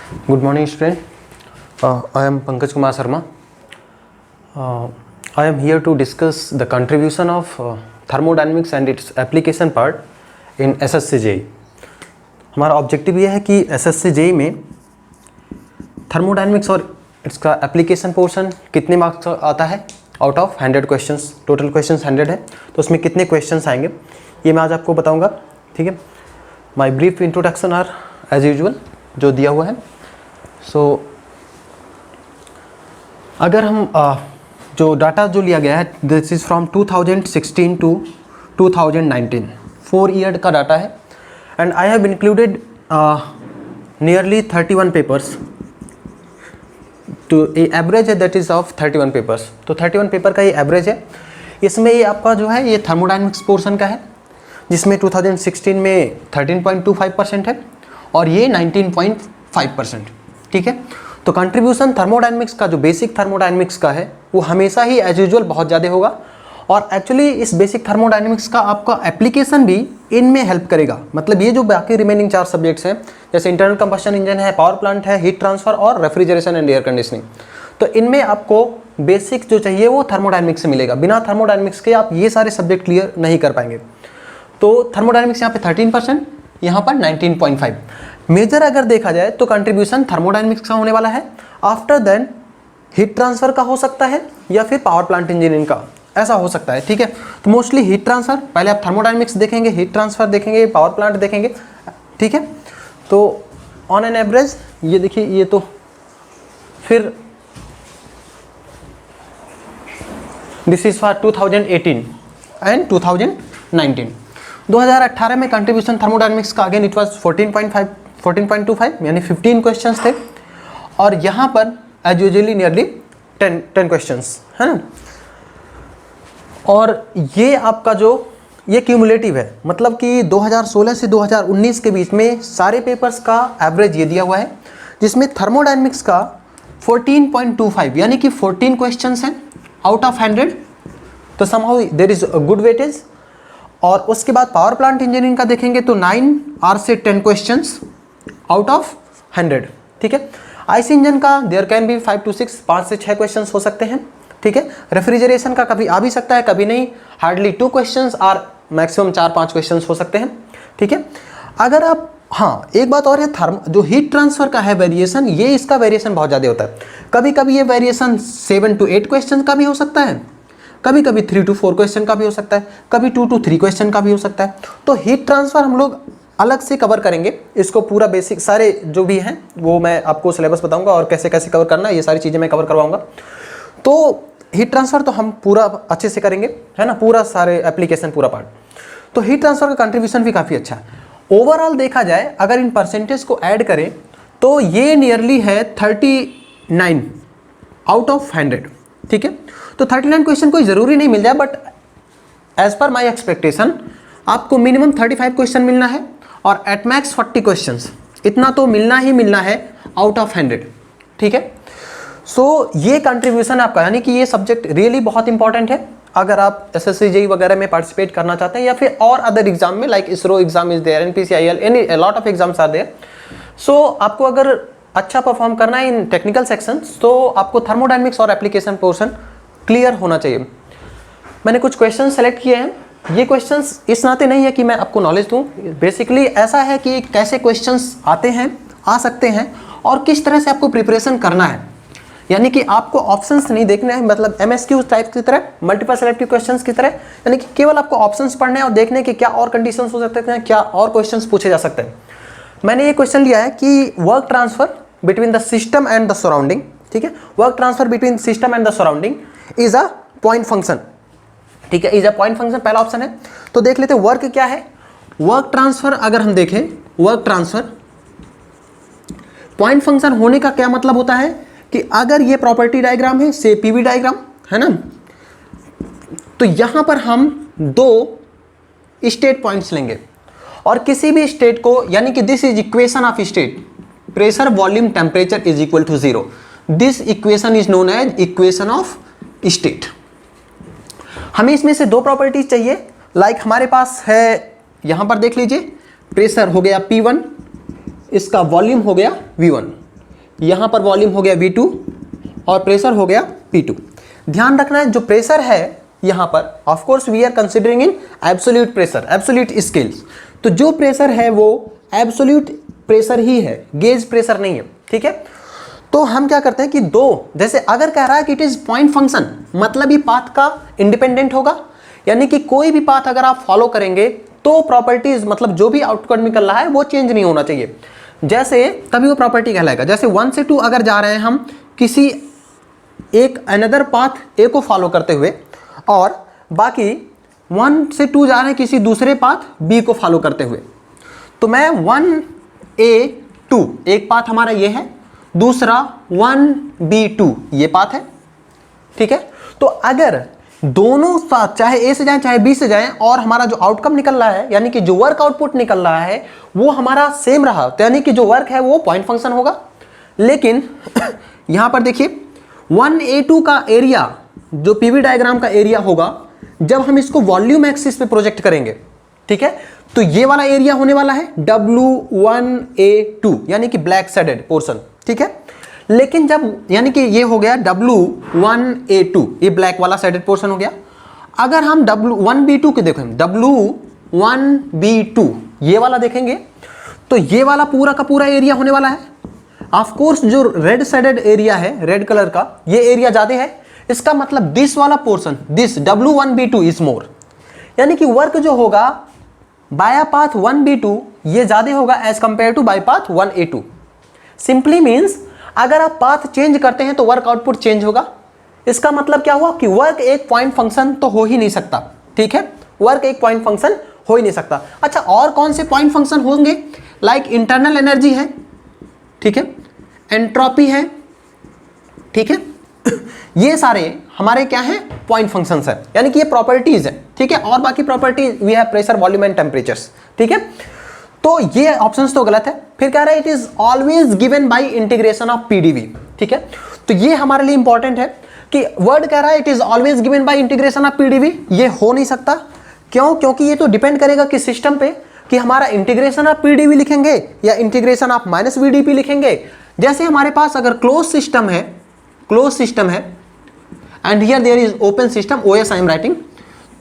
Good morning, student. I am Pankaj Kumar Sharma. I am here to discuss the contribution of thermodynamics and its application part in SSC JEE. हमारा objective ये है कि SSC JEE में thermodynamics और इसका application portion कितने marks आता है out of 100 questions. Total questions 100 है, तो उसमें कितने क्वेश्चंस आएंगे ये मैं आज आपको बताऊंगा. ठीक है. My brief introduction are as usual जो दिया हुआ है. सो अगर हम जो डाटा जो लिया गया है this is from 2016 to 2019, 4 year का डाटा है. And I have included nearly 31 papers to average है दैट इज़ ऑफ 31 पेपर्स. तो 31 पेपर का ये एवरेज है. इसमें ये आपका जो है ये थर्मोडायनेमिक्स पोर्शन का है जिसमें 2016 में 13.25% है और ये 19.5%. ठीक है. तो कंट्रीब्यूशन थर्मोडायनेमिक्स का जो बेसिक थर्मोडायनेमिक्स का है वो हमेशा ही एज यूजुअल बहुत ज़्यादा होगा. और एक्चुअली इस बेसिक थर्मोडायनेमिक्स का आपका एप्लीकेशन भी इनमें हेल्प करेगा. मतलब ये जो बाकी रिमेनिंग 4 सब्जेक्ट्स हैं जैसे इंटरनल कंबशन इंजन है, पावर प्लांट है, हीट ट्रांसफर और रेफ्रिजरेशन एंड एयर कंडीशनिंग, तो इनमें आपको बेसिक जो चाहिए वो थर्मोडायनेमिक्स से मिलेगा. बिना थर्मोडायनेमिक्स के आप ये सारे सब्जेक्ट क्लियर नहीं कर पाएंगे. तो थर्मोडायनेमिक्स यहाँ पे 13%, यहाँ पर 19.5. मेजर अगर देखा जाए तो कंट्रीब्यूशन थर्मोडायनेमिक्स का होने वाला है. आफ्टर देन हीट ट्रांसफर का हो सकता है या फिर पावर प्लांट इंजीनियरिंग का, ऐसा हो सकता है. ठीक है. तो मोस्टली हीट ट्रांसफर, पहले आप थर्मोडायनेमिक्स देखेंगे, हीट ट्रांसफर देखेंगे, पावर प्लांट देखेंगे. ठीक है. तो ऑन एन एवरेज ये देखिए, ये तो फिर दिस इज फॉर 2018 एंड 2019. 2018 में कंट्रीब्यूशन थर्मोडायनेमिक्स का अगेन इट वाज 14.25 यानी 15 क्वेश्चंस थे और यहाँ पर एज यूजुअली नियरली 10 क्वेश्चंस है ना. और ये आपका जो ये क्यूमुलेटिव है, मतलब कि 2016 से 2019 के बीच में सारे पेपर्स का एवरेज ये दिया हुआ है जिसमें थर्मोडायनेमिक्स का 14.25 यानी कि 14 क्वेश्चंस हैं आउट ऑफ 100. तो somehow there is a good weightage. और उसके बाद पावर प्लांट इंजीनियरिंग का देखेंगे तो 9 और से 10 क्वेश्चंस आउट ऑफ 100. ठीक है. आईसी इंजन का देयर कैन बी 5 to 6, 5 से 6 क्वेश्चंस हो सकते हैं. ठीक है. रेफ्रिजरेशन का कभी आ भी सकता है, कभी नहीं. हार्डली 2 क्वेश्चंस और मैक्सिमम 4-5 क्वेश्चंस हो सकते हैं. ठीक है. अगर आप एक बात और है, जो हीट ट्रांसफर का है वेरिएशन, ये इसका वेरिएशन बहुत ज़्यादा होता है. कभी कभी ये वेरिएशन 7 to 8 क्वेश्चन का भी हो सकता है, कभी कभी 3 to 4 क्वेश्चन का भी हो सकता है, कभी 2 to 3 क्वेश्चन का भी हो सकता है. तो हीट ट्रांसफर हम लोग अलग से कवर करेंगे. इसको पूरा बेसिक सारे जो भी हैं वो मैं आपको सिलेबस बताऊंगा और कैसे कैसे कवर करना है, ये सारी चीज़ें मैं कवर करवाऊंगा. तो हीट ट्रांसफर तो हम पूरा अच्छे से करेंगे, है ना, पूरा सारे एप्लीकेशन पूरा पार्ट. तो हीट ट्रांसफर का कंट्रीब्यूशन भी काफ़ी अच्छा है. ओवरऑल देखा जाए अगर इन परसेंटेज को ऐड करें तो ये नियरली है 39 आउट ऑफ 100. ठीक है. तो 39 क्वेश्चन कोई ज़रूरी नहीं मिल जाए, but as per my expectation आपको मिनिमम 35 क्वेश्चन मिलना है और एट मैक्स 40 क्वेश्चंस, इतना तो मिलना ही मिलना है आउट ऑफ 100. ठीक है. सो ये कंट्रीब्यूशन आपका, यानी कि ये सब्जेक्ट रियली बहुत इंपॉर्टेंट है अगर आप एसएससी जेईई वगैरह में पार्टिसिपेट करना चाहते हैं या फिर और अदर एग्जाम में, like ISRO exam is there, NPCIL, any lot of exams are there. So आपको अगर अच्छा परफॉर्म करना है इन टेक्निकल सेक्शंस तो आपको थर्मोडायनेमिक्स और एप्लीकेशन पोर्शन क्लियर होना चाहिए. मैंने कुछ क्वेश्चन सेलेक्ट किए हैं. ये क्वेश्चंस इस नाते नहीं है कि मैं आपको नॉलेज दूं, बेसिकली ऐसा है कि कैसे क्वेश्चंस आते हैं, आ सकते हैं और किस तरह से आपको प्रिपरेशन करना है. यानी कि आपको ऑप्शंस नहीं देखने हैं, मतलब एमएसक्यू टाइप की तरह, मल्टीपल सेलेक्टिव क्वेश्चंस की तरह, यानी कि केवल आपको ऑप्शंस पढ़ने हैं और देखने कि क्या और कंडीशंस हो सकते हैं, क्या और क्वेश्चंस पूछे जा सकते हैं. मैंने ये क्वेश्चन लिया है कि work transfer between the system and the surrounding. ठीक है. Work transfer between system and the surrounding is a point function. ठीक है. इज अ पॉइंट फंक्शन पहला ऑप्शन है. तो देख लेते वर्क क्या है. वर्क ट्रांसफर अगर हम देखें, वर्क ट्रांसफर पॉइंट फंक्शन होने का क्या मतलब होता है कि अगर ये प्रॉपर्टी डायग्राम है, से पीवी डायग्राम है ना, तो यहां पर हम 2 स्टेट पॉइंट्स लेंगे और किसी भी स्टेट को, यानी कि this is equation of state, pressure volume temperature is equal to 0. This equation is known as equation of state. हमें इसमें से 2 प्रॉपर्टीज चाहिए. लाइक हमारे पास है, यहां पर देख लीजिए, प्रेशर हो गया P1, इसका वॉल्यूम हो गया V1. यहाँ पर वॉल्यूम हो गया V2 और प्रेशर हो गया P2। ध्यान रखना है जो प्रेशर है यहाँ पर, of course we are considering in absolute pressure, absolute scales, तो जो प्रेशर है वो एब्सोल्यूट प्रेशर ही है, गेज प्रेशर नहीं है, ठीक है। तो हम क्या करते हैं कि दो, जैसे अगर कह रहा है कि इट इज पॉइंट फंक्शन, मतलब ही पाथ का इंडिपेंडेंट होगा, यानी कि कोई भी पाथ अगर आप फॉलो करेंगे तो प्रॉपर्टीज, मतलब जो भी आउटकम निकल रहा है वो चेंज नहीं होना चाहिए, जैसे तभी वो प्रॉपर्टी कहलाएगा। जैसे 1 से 2 अगर जा रहे हैं हम किसी एक अनदर पाथ ए को फॉलो करते हुए, और बाकी 1 से 2 जा रहे हैं किसी दूसरे पाथ बी को फॉलो करते हुए, तो मैं 1A2 एक पाथ हमारा ये है, दूसरा 1B2 ये पाथ है, ठीक है। तो अगर दोनों साथ चाहे ए से जाएं चाहे बी से जाएं और हमारा जो आउटकम निकल रहा है, यानी कि जो वर्क आउटपुट निकल रहा है वो हमारा सेम रहा, तो यानी कि जो वर्क है वो पॉइंट फंक्शन होगा। लेकिन यहां पर देखिए 1A2 का एरिया, जो पीवी डायग्राम का एरिया होगा, जब हम इसको वॉल्यूम एक्सिस पे प्रोजेक्ट करेंगे, ठीक है, तो ये वाला एरिया होने वाला है W1A2, यानी कि ब्लैक शेडेड पोर्शन, ठीक है। लेकिन जब, यानी कि ये हो गया W1A2, ये ब्लैक वाला शेडेड पोर्शन हो गया। अगर हम W1B2 के देखें, W1B2 ये वाला देखेंगे, तो ये वाला पूरा का पूरा एरिया होने वाला है। ऑफ कोर्स जो रेड शेडेड एरिया है, रेड कलर का, ये एरिया ज्यादा है, इसका मतलब दिस वाला portion, this W1B2 is more, यानी कि वर्क जो होगा बाया पाथ 1B2 ये ज्यादा होगा as compare to by path 1A2। Simply means अगर आप पाथ चेंज करते हैं तो वर्क आउटपुट चेंज होगा। इसका मतलब क्या हुआ कि वर्क एक पॉइंट फंक्शन तो हो ही नहीं सकता, ठीक है, वर्क एक पॉइंट फंक्शन हो ही नहीं सकता। अच्छा, और कौन से पॉइंट फंक्शन होंगे? लाइक इंटरनल एनर्जी है, ठीक है, एंट्रोपी है, ठीक है, ये सारे हमारे क्या हैं? पॉइंट फंक्शंस है, यानी कि ये प्रॉपर्टीज है, ठीक है। और बाकी properties we have pressure, volume and temperatures, ठीक है। तो ये ऑप्शंस तो गलत है। फिर कह रहा है it is always given by integration of PDV, ठीक है। तो ये हमारे लिए इंपॉर्टेंट है कि वर्ड कह रहा है it is always given by integration of PDV, ये हो नहीं सकता। क्यों? क्योंकि ये तो डिपेंड करेगा कि सिस्टम पे, कि हमारा इंटीग्रेशन ऑफ पीडीवी लिखेंगे या इंटीग्रेशन ऑफ माइनस वीडीपी लिखेंगे। जैसे हमारे पास अगर क्लोज सिस्टम है, क्लोज सिस्टम है and here there is open system, OS I am writing,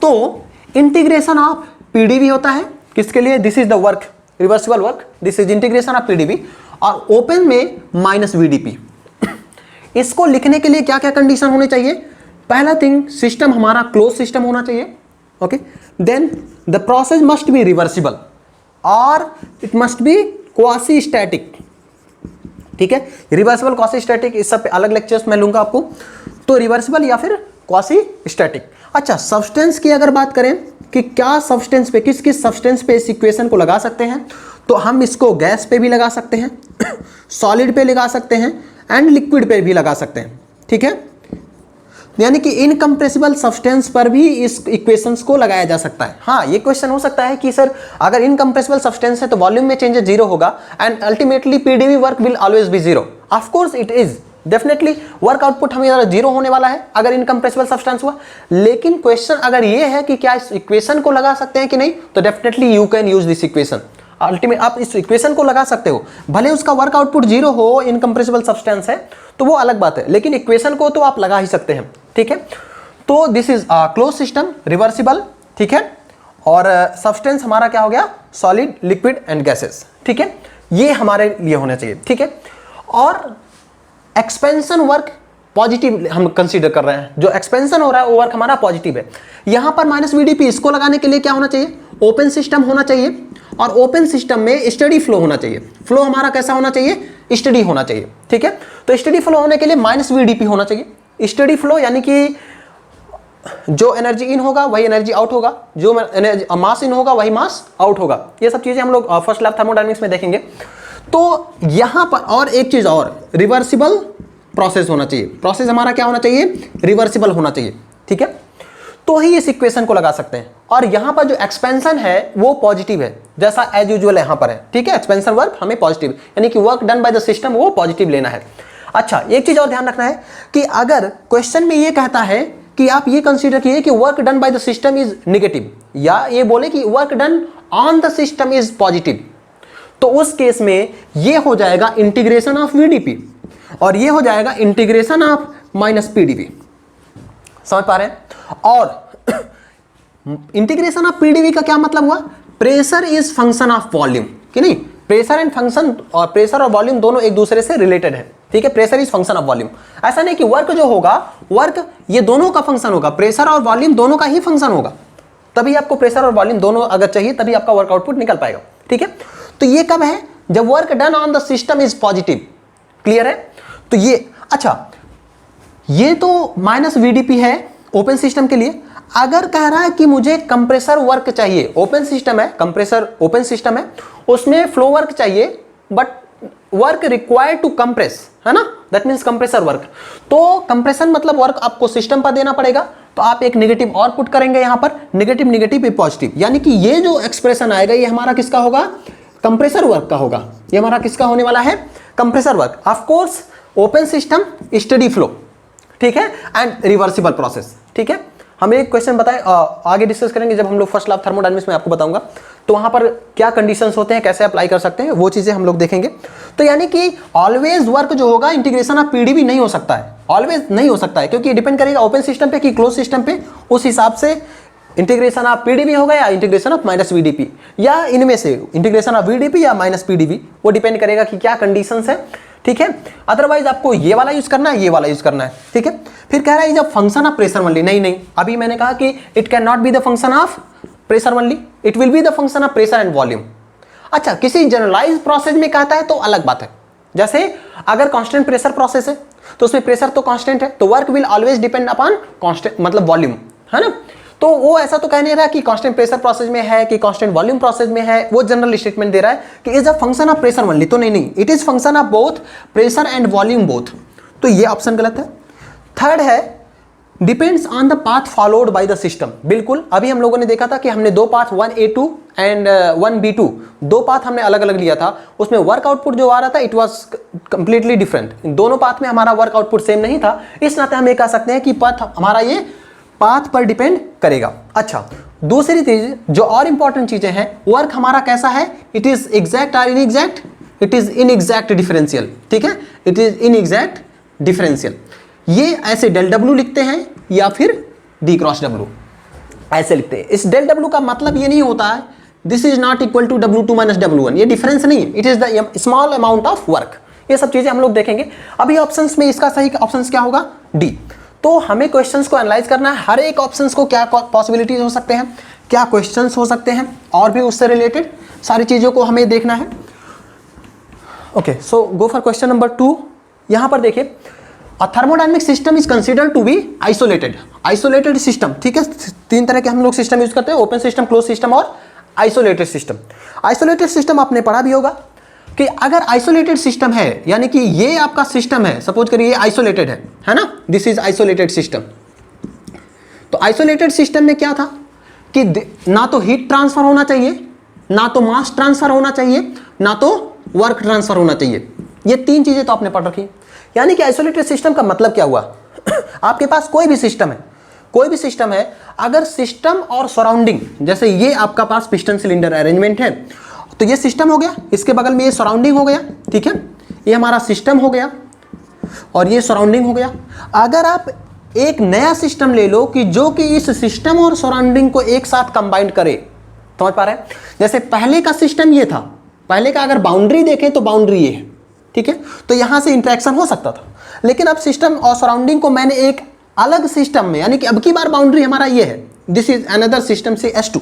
तो इंटीग्रेशन ऑफ पीडीवी होता है किसके लिए? This is the work, reversible work, this is integration of PDV, और ओपन में माइनस वीडीपी। इसको लिखने के लिए क्या क्या कंडीशन होने चाहिए? पहला थिंग, सिस्टम हमारा क्लोज सिस्टम होना चाहिए, okay. Then the process must be reversible और it must be quasi static, ठीक है। रिवर्सिबल, क्वासी स्टैटिक, इस सब पे अलग लेक्चर्स मैं लूंगा आपको। तो रिवर्सिबल या फिर क्वासी स्टैटिक। अच्छा, सब्सटेंस की अगर बात करें कि क्या सब्सटेंस पे, किस किस सब्सटेंस पे इस इक्वेशन को लगा सकते हैं, तो हम इसको गैस पे भी लगा सकते हैं, सॉलिड पे लगा सकते हैं एंड लिक्विड पे भी लगा सकते हैं, ठीक है। यानी कि इनकम्प्रेसिबल सब्सटेंस पर भी इस इक्वेशंस को लगाया जा सकता है। हाँ, ये क्वेश्चन हो सकता है कि सर अगर इनकम्प्रेसिबल सब्सटेंस है तो वॉल्यूम में चेंजेस जीरो होगा and ultimately PDV work will always be zero. Of course it is, definitely work output हमें जीरो होने वाला है अगर इनकम्प्रेसिबल सब्सटेंस हुआ। लेकिन क्वेश्चन अगर ये है कि क्या इस इक्वेशन को लगा सकते हैं कि नहीं, तो definitely you can use this equation. Ultimate आप इस इक्वेशन को लगा सकते हो, भले उसका वर्क आउटपुट जीरो हो, इनकम्प्रेसिबल सब्सटेंस है तो वो अलग बात है, लेकिन इक्वेशन को तो आप लगा ही सकते हैं, ठीक है। तो this is close system, reversible, ठीक है। और सब्सटेंस हमारा क्या हो गया? सॉलिड, लिक्विड एंड गैसेस, ठीक है। ये हमारे लिए होना चाहिए, ठीक है। और एक्सपेंशन वर्क पॉजिटिव हम कंसीडर कर रहे हैं, जो एक्सपेंशन हो रहा है वो वर्क हमारा पॉजिटिव है। यहां पर माइनस वीडीपी, इसको लगाने के लिए क्या होना चाहिए? ओपन सिस्टम होना चाहिए, और ओपन सिस्टम में स्टडी फ्लो होना चाहिए। फ्लो हमारा कैसा होना चाहिए? स्टडी होना चाहिए, ठीक है। तो स्टडी फ्लो होने के लिए माइनस वीडीपी होना चाहिए। स्टडी फ्लो यानी कि जो एनर्जी इन होगा वही एनर्जी आउट होगा, जो मास इन होगा वही मास आउट होगा। ये सब चीजें हम लोग फर्स्ट लैब थर्मोडायनेमिक्स में देखेंगे। तो यहां पर और एक चीज और, रिवर्सिबल प्रोसेस होना चाहिए। प्रोसेस हमारा क्या होना चाहिए? रिवर्सिबल होना चाहिए, ठीक है। तो ही इस इक्वेशन को लगा सकते हैं। और यहां पर जो एक्सपेंशन है वो पॉजिटिव है, जैसा एज यूजुअल यहां पर है, ठीक है। एक्सपेंशन वर्क हमें पॉजिटिव, यानी कि work done by the system वो पॉजिटिव लेना है। अच्छा, एक चीज और ध्यान रखना है कि अगर क्वेश्चन में ये कहता है कि आप ये कंसीडर कीजिए कि work done by the system is negative, या ये बोले कि work done on the system is positive, तो उस केस में ये हो जाएगा इंटीग्रेशन ऑफ वीडीपी। और ये हो जाएगा इंटीग्रेशन ऑफ माइनस पीडीवी। समझ पा रहे हैं? और इंटीग्रेशन ऑफ पीडीवी का क्या मतलब हुआ? Pressure is function of volume, कि नहीं? प्रेशर एंड फंक्शन, और प्रेशर और वॉल्यूम दोनों एक दूसरे से रिलेटेड है, ठीक है? Pressure is function of volume. ऐसा नहीं कि वर्क जो होगा, वर्क ये दोनों का फंक्शन होगा, प्रेशर और वॉल्यूम दोनों का ही फंक्शन होगा, तभी आपको प्रेशर और वॉल्यूम दोनों अगर चाहिए तभी आपका वर्क आउटपुट निकल पाएगा, ठीक है? तो ये कब है? जब work done on the system is positive. Clear है? तो ये अच्छा, ये तो माइनस वीडीपी है ओपन सिस्टम के लिए। अगर कह रहा है कि मुझे कंप्रेसर वर्क चाहिए, ओपन सिस्टम है, कंप्रेसर ओपन सिस्टम है, उसमें फ्लो वर्क चाहिए, but work required to compress, है ना? That means compressor work. तो कंप्रेशन मतलब वर्क आपको सिस्टम पर देना पड़ेगा, तो आप एक नेगेटिव और पुट करेंगे यहां पर, नेगेटिव नेगेटिव ए पॉजिटिव, यानी कि ये जो एक्सप्रेशन आएगा ये हमारा किसका होगा? कंप्रेसर वर्क का होगा। ये हमारा किसका होने वाला है? Compressor work. Of course open system steady flow, ठीक है, एंड रिवर्सिबल प्रोसेस, ठीक है? हम एक क्वेश्चन बताएं, आगे डिस्कस करेंगे जब हम लोग फर्स्ट लॉ ऑफ थर्मोडायनामिक्स में आपको बताऊंगा, तो वहां पर क्या कंडीशंस होते हैं, कैसे अप्लाई कर सकते हैं, वो चीजें हम लोग देखेंगे। तो यानी कि ऑलवेज वर्क जो होगा इंटीग्रेशन ऑफ पीडीवी नहीं हो सकता है, ऑलवेज नहीं हो सकता है, क्योंकि डिपेंड करेगा ओपन सिस्टम पे कि क्लोज सिस्टम पे, उस हिसाब से इंटीग्रेशन ऑफ पीडीवी होगा या इंटीग्रेशन ऑफ माइनस वीडीपी, या इनमें से इंटीग्रेशन ऑफ वीडीपी या माइनस पीडीवी, वो डिपेंड करेगा कि क्या कंडीशंस है, ठीक है? अदरवाइज आपको ये वाला यूज करना है, ये वाला यूज करना है, ठीक है? फिर कह रहा है जब फंक्शन ऑफ प्रेशर ओनली, नहीं, अभी मैंने कहा कि it can not be the function of pressure only, it will be the function of pressure and volume. अच्छा, किसी जनरलाइज प्रोसेस में कहता है तो अलग बात है। जैसे अगर कांस्टेंट प्रेशर प्रोसेस है तो उसमें प्रेशर तो कांस्टेंट है, तो work will always depend upon constant मतलब वॉल्यूम, है ना? तो वो ऐसा तो कह नहीं रहा कि कांस्टेंट प्रेशर प्रोसेस में है कि कांस्टेंट वॉल्यूम प्रोसेस में है, वो जनरल स्टेटमेंट दे रहा है कि is a function of pressure only, तो नहीं, it is function of both pressure and volume both, तो ये ऑप्शन गलत है। थर्ड है depends on the path followed by the system. बिल्कुल, अभी हम लोगों ने देखा था कि हमने दो पाथ 1A2 एंड 1B2 दो पाथ हमने अलग अलग लिया था, उसमें वर्क आउटपुट जो आ रहा था इट वाज कंप्लीटली डिफरेंट। दोनों पाथ में हमारा वर्क आउटपुट सेम नहीं था, इस नाते हम ये कह सकते हैं कि पाथ हमारा ये पाथ पर डिपेंड करेगा। अच्छा, दूसरी चीज जो और इंपॉर्टेंट चीजें हैं, वर्क हमारा कैसा है? इट इज एग्जैक्ट और inexact? It is inexact differential, ठीक है? It is inexact differential. ये ऐसे डेल डब्ल्यू लिखते हैं या फिर डी क्रॉस डब्ल्यू ऐसे लिखते हैं। इस डेल डब्ल्यू का मतलब ये नहीं होता है this is not equal to W2 minus W1, ये डिफरेंस नहीं है, it is the small amount of work. ये सब चीजें हम लोग देखेंगे। अभी ऑप्शंस में इसका सही ऑप्शंस क्या होगा? डी। तो हमें क्वेश्चंस को एनालाइज करना है, हर एक ऑप्शंस को क्या पॉसिबिलिटीज हो सकते हैं, क्या क्वेश्चंस हो सकते हैं, और भी उससे रिलेटेड सारी चीजों को हमें देखना है। Okay, so go for question number 2। यहां पर देखिए, a thermodynamic system is considered to be isolated system, ठीक है? तीन तरह के हम लोग सिस्टम यूज करते हैं, ओपन सिस्टम, क्लोज सिस्टम और आइसोलेटेड सिस्टम। आइसोलेटेड सिस्टम आपने पढ़ा भी होगा कि अगर आइसोलेटेड सिस्टम है, यानी कि ये आपका सिस्टम है, सपोज करिए ये आइसोलेटेड है ना? This is isolated system. तो आइसोलेटेड सिस्टम में क्या था कि ना तो हीट ट्रांसफर होना चाहिए, ना तो मास ट्रांसफर होना चाहिए, ना तो वर्क ट्रांसफर होना चाहिए। ये तीन चीजें तो आपने पढ़ रखी। यानी कि आइसोलेटेड सिस्टम का मतलब क्या हुआ? आपके पास कोई भी सिस्टम है, अगर सिस्टम और सराउंडिंग, जैसे ये आपका पास पिस्टन सिलेंडर अरेंजमेंट है, तो ये सिस्टम हो गया, इसके बगल में ये सराउंडिंग हो गया, ठीक है? ये हमारा सिस्टम हो गया और ये सराउंडिंग हो गया। अगर आप एक नया सिस्टम ले लो कि जो कि इस सिस्टम और सराउंडिंग को एक साथ कंबाइन करे, समझ पा रहे हैं? जैसे पहले का सिस्टम ये था, पहले का अगर बाउंड्री देखें तो बाउंड्री ये है, ठीक है? तो यहां से इंटरेक्शन हो सकता था, लेकिन अब सिस्टम और सराउंडिंग को मैंने एक अलग सिस्टम में, यानी कि अब की बार बाउंड्री हमारा ये है, दिस इज अनदर सिस्टम से S2,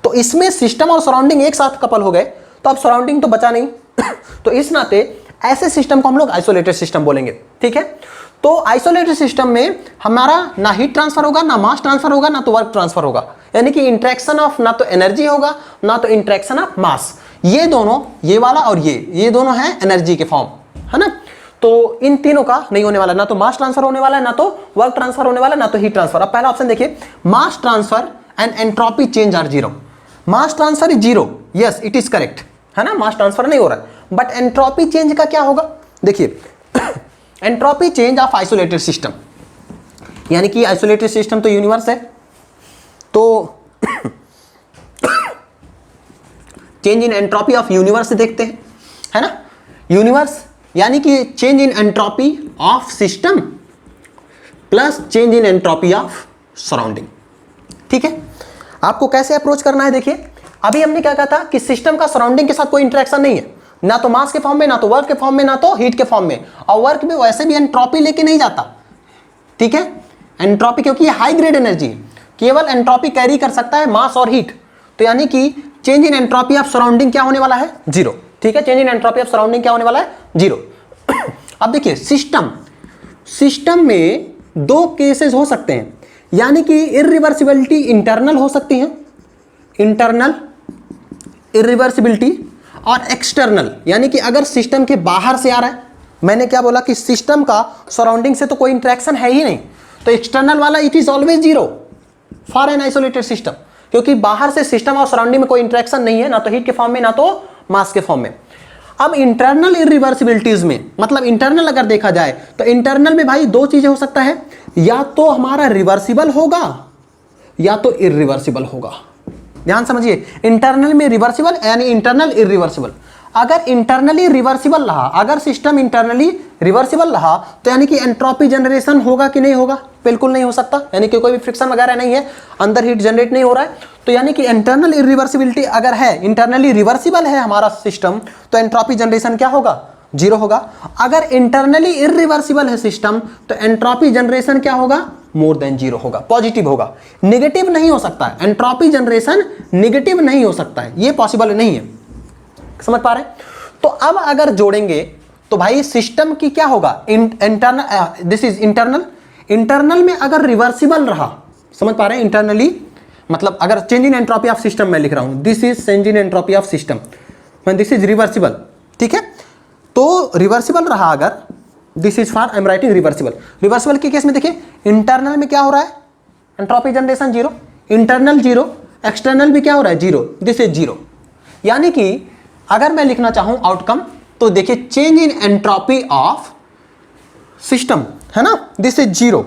तो इसमें सिस्टम और सराउंडिंग एक साथ कपल हो गए, तो अब सराउंडिंग तो बचा नहीं तो इस नाते ऐसे सिस्टम को हम लोग आइसोलेटेड सिस्टम बोलेंगे, ठीक है? तो आइसोलेटेड सिस्टम में हमारा ना हीट ट्रांसफर होगा, ना मास ट्रांसफर होगा, ना तो वर्क ट्रांसफर होगा, यानी कि इंटरेक्शन ऑफ ना तो एनर्जी होगा, ना तो इंटरेक्शन ऑफ मास। ये दोनों, ये वाला और ये दोनों हैं एनर्जी के फॉर्म, है ना? तो इन तीनों का नहीं होने वाला, ना तो मास ट्रांसफर होने वाला है, ना तो वर्क ट्रांसफर होने वाला है, ना तो हीट ट्रांसफर। अब पहला ऑप्शन देखिए, mass transfer and entropy change are zero. Mass transfer is zero, yes it is correct, है ना? मास ट्रांसफर नहीं हो रहा है, बट एंट्रोपी चेंज का क्या होगा? देखिए entropy change of isolated system, यानी कि आइसोलेटेड सिस्टम तो यूनिवर्स है, तो change in entropy of universe देखते हैं, है ना? यूनिवर्स यानी कि change in entropy of system plus change in entropy of surrounding. ठीक है, आपको कैसे अप्रोच करना है देखिए, अभी हमने क्या कहा था कि सिस्टम का सराउंडिंग के साथ कोई इंटरेक्शन नहीं है, ना तो मास के फॉर्म में, ना तो वर्क के फॉर्म में, ना तो हीट के फॉर्म में, और वर्क भी वैसे भी एंट्रोपी लेके नहीं जाता। ठीक है, एंट्रोपी क्योंकि ये हाई ग्रेड एनर्जी है, केवल एंट्रोपी कैरी कर सकता है मास और हीट, तो यानी कि change in entropy of surrounding क्या होने वाला है, जीरो। ठीक है, change in entropy of surrounding क्या होने वाला है, जीरो। अब देखिए सिस्टम में दो केसेस हो सकते हैं, यानी कि इरिवर्सिबिलिटी इंटरनल हो सकती है, इंटरनल इरिवर्सिबिलिटी, और एक्सटर्नल, यानी कि अगर सिस्टम के बाहर से आ रहा है, मैंने क्या बोला कि सिस्टम का सराउंडिंग से तो कोई इंटरेक्शन है ही नहीं, तो एक्सटर्नल वाला it is always zero for an isolated system, क्योंकि बाहर से सिस्टम और सराउंडिंग में कोई इंटरेक्शन नहीं है, ना तो हीट के फॉर्म में, ना तो मास के फॉर्म में। अब इंटरनल इरिवर्सिबिलिटीज में, मतलब इंटरनल अगर देखा जाए तो इंटरनल में भाई दो चीजें हो सकता है, या तो हमारा रिवर्सिबल होगा या तो इरिवर्सिबल होगा। ध्यान समझिए, इंटरनल में रिवर्सिबल यानी इंटरनल इरिवर्सिबल। अगर इंटरनली रिवर्सिबल रहा, अगर सिस्टम इंटरनली रिवर्सिबल रहा, तो यानी कि एंट्रोपी जनरेशन होगा कि नहीं होगा, बिल्कुल नहीं हो सकता, यानी कि कोई भी फ्रिक्शन वगैरह नहीं है, अंदर हीट जनरेट नहीं हो रहा है, तो यानी कि इंटरनल इरिवर्सिबिलिटी अगर है, इंटरनली रिवर्सिबल है हमारा सिस्टम, तो एंट्रोपी जनरेशन क्या होगा, जीरो होगा। अगर इंटरनली इरिवर्सिबल है सिस्टम, तो एंट्रोपी जनरेशन क्या होगा, मोर देन जीरो होगा, पॉजिटिव होगा, नेगेटिव नहीं हो सकता है, एंट्रोपी जनरेशन नेगेटिव नहीं हो सकता है, ये पॉसिबल नहीं है। समझ पा रहे हैं? तो अब अगर जोड़ेंगे तो भाई सिस्टम की क्या होगा, internal, this is internal, internal में अगर रिवर्सिबल रहा, समझ पा रहे हैं, इंटरनली मतलब अगर change in entropy of system मैं लिख रहा हूं, this is change in entropy of system, this is reversible. ठीक है, तो रिवर्सिबल रहा अगर, this is for I am writing reversible. Reversible के केस में देखिए इंटरनल में क्या हो रहा है, entropy generation zero, internal zero, external भी क्या हो रहा है, जीरो, दिस इज जीरो। यानी कि अगर मैं लिखना चाहूं आउटकम, तो देखिए change in entropy of system है ना, this is zero